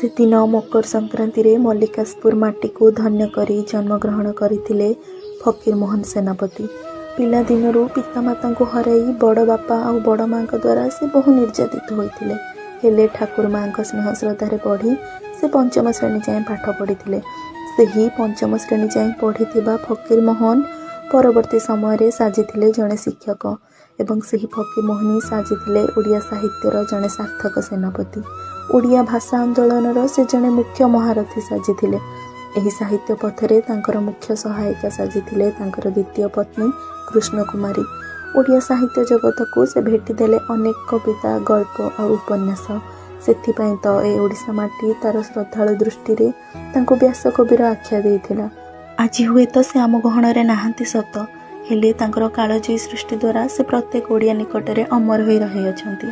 से दिन मकर संक्रांति रे मल्लिकासपुर माटी को धन्य करी जन्मग्रहण करथिले फकीर मोहन सेनापति। पिला दिनरू पितामाता को हराई बड़ बापा और बड़ माँ द्वारा से बहु निर्यातित होते हेले ठाकुर माँ स्नेह श्रद्धार पढ़ी से पंचम श्रेणी जाए पाठ पढ़ी से ही पंचम श्रेणी जाए पढ़ी फकीर मोहन परवर्ती समय साजिले जड़े शिक्षक एवं से ही फकीर मोहन ही साजिले ओडिया साहित्यर जड़े सार्थक सेनापति। ओडिया भाषा आंदोलन से जड़े मुख्य महारथी साजिले। एही साहित्य पथरे तांकर मुख्य सहायिका साजिले तांकर द्वितीय पत्नी कृष्ण कुमारी। ओडिया साहित्य जगत को से भेटिदेले अनेक कविता गल्प और उपन्यास। सेथिपाई तो ए ओडिशा माटी तार श्रद्धालु दृष्टि रे तांको व्यास कविर आख्या देइथिला। आज हुए तो से आम गहणरे नाहांती सत हेले तांकर कालजयी सृष्टि द्वारा से प्रत्येक ओडिया निकटरे अमर होई रही अछंती।